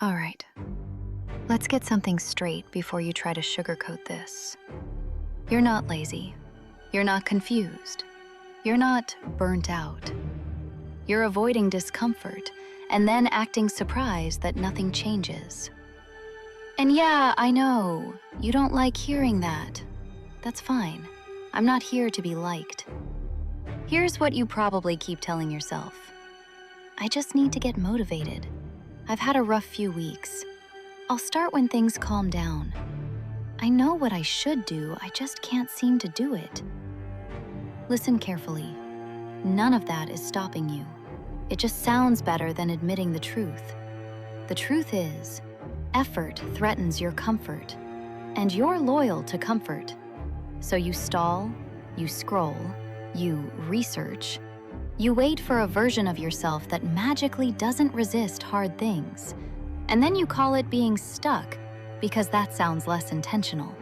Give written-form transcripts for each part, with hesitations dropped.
All right, let's get something straight before you try to sugarcoat this. You're not lazy. You're not confused. You're not burnt out. You're avoiding discomfort and then acting surprised that nothing changes. And yeah, I know, you don't like hearing that. That's fine. I'm not here to be liked. Here's what you probably keep telling yourself. I just need to get motivated. I've had a rough few weeks. I'll start when things calm down. I know what I should do, I just can't seem to do it. Listen carefully. None of that is stopping you. It just sounds better than admitting the truth. The truth is, effort threatens your comfort, and you're loyal to comfort. So you stall, you scroll, you research, you wait for a version of yourself that magically doesn't resist hard things, and then you call it being stuck because that sounds less intentional.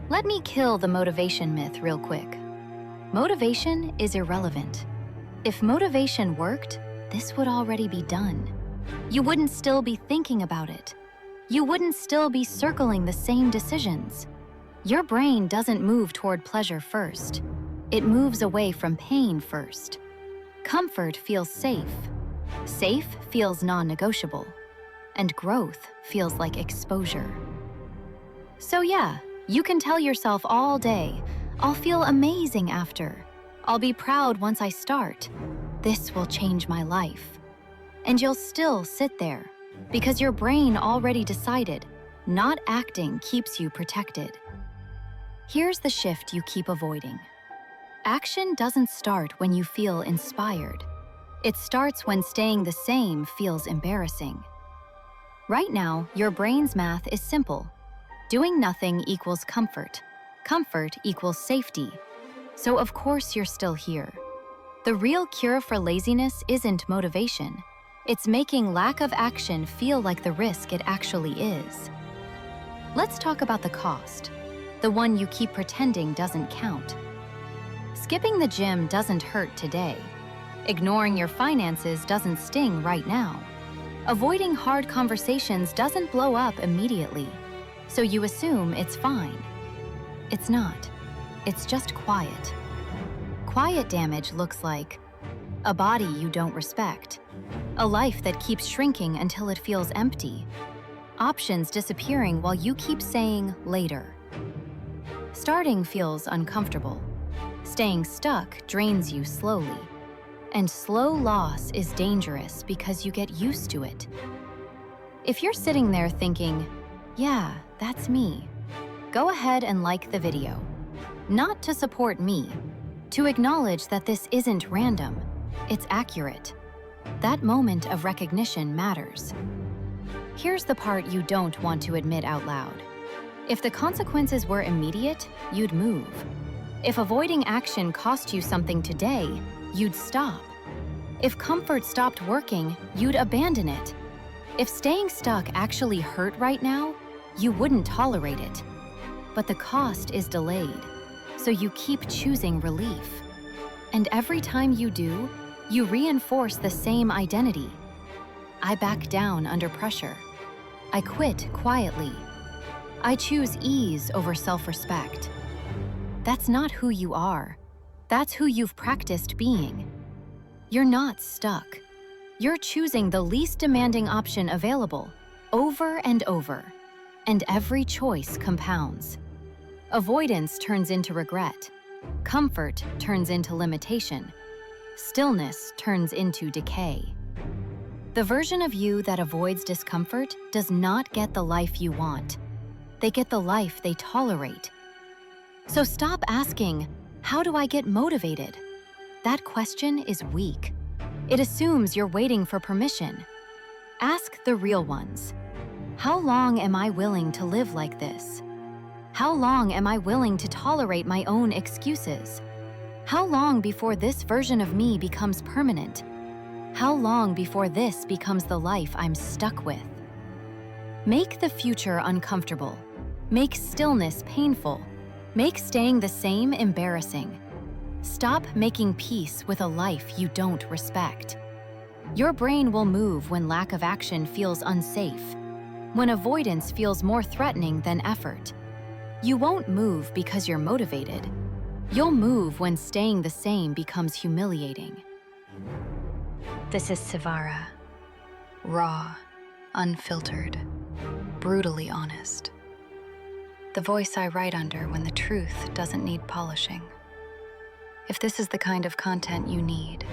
Let me kill the motivation myth real quick. Motivation is irrelevant. If motivation worked, this would already be done. You wouldn't still be thinking about it. You wouldn't still be circling the same decisions. Your brain doesn't move toward pleasure first. It moves away from pain first. Comfort feels safe. Safe feels non-negotiable. And growth feels like exposure. So yeah, you can tell yourself all day, I'll feel amazing after. I'll be proud once I start. This will change my life. And you'll still sit there because your brain already decided not acting keeps you protected. Here's the shift you keep avoiding. Action doesn't start when you feel inspired. It starts when staying the same feels embarrassing. Right now, your brain's math is simple. Doing nothing equals comfort. Comfort equals safety. So of course you're still here. The real cure for laziness isn't motivation. It's making lack of action feel like the risk it actually is. Let's talk about the cost, the one you keep pretending doesn't count. Skipping the gym doesn't hurt today. Ignoring your finances doesn't sting right now. Avoiding hard conversations doesn't blow up immediately, so you assume it's fine. It's not. It's just quiet. Quiet damage looks like a body you don't respect, a life that keeps shrinking until it feels empty, options disappearing while you keep saying later. Starting feels uncomfortable. Staying stuck drains you slowly. And slow loss is dangerous because you get used to it. If you're sitting there thinking, yeah, that's me, go ahead and like the video. Not to support me, to acknowledge that this isn't random, it's accurate. That moment of recognition matters. Here's the part you don't want to admit out loud. If the consequences were immediate, you'd move. If avoiding action cost you something today, you'd stop. If comfort stopped working, you'd abandon it. If staying stuck actually hurt right now, you wouldn't tolerate it. But the cost is delayed, so you keep choosing relief. And every time you do, you reinforce the same identity. I back down under pressure. I quit quietly. I choose ease over self-respect. That's not who you are. That's who you've practiced being. You're not stuck. You're choosing the least demanding option available, over and over. And every choice compounds. Avoidance turns into regret. Comfort turns into limitation. Stillness turns into decay. The version of you that avoids discomfort does not get the life you want. They get the life they tolerate. So stop asking, how do I get motivated? That question is weak. It assumes you're waiting for permission. Ask the real ones. How long am I willing to live like this? How long am I willing to tolerate my own excuses? How long before this version of me becomes permanent? How long before this becomes the life I'm stuck with? Make the future uncomfortable. Make stillness painful. Make staying the same embarrassing. Stop making peace with a life you don't respect. Your brain will move when lack of action feels unsafe, when avoidance feels more threatening than effort. You won't move because you're motivated. You'll move when staying the same becomes humiliating. This is Savara. Raw, unfiltered, brutally honest. The voice I write under when the truth doesn't need polishing. If this is the kind of content you need,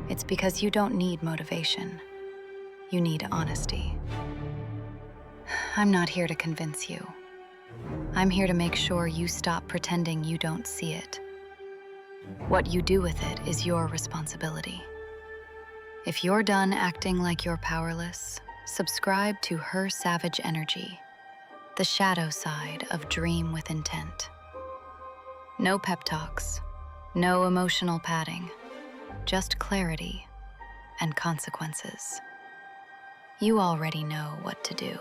it's because you don't need motivation. You need honesty. I'm not here to convince you. I'm here to make sure you stop pretending you don't see it. What you do with it is your responsibility. If you're done acting like you're powerless, subscribe to Her Savage Energy, the shadow side of Dream with Intent. No pep talks, no emotional padding, just clarity and consequences. You already know what to do.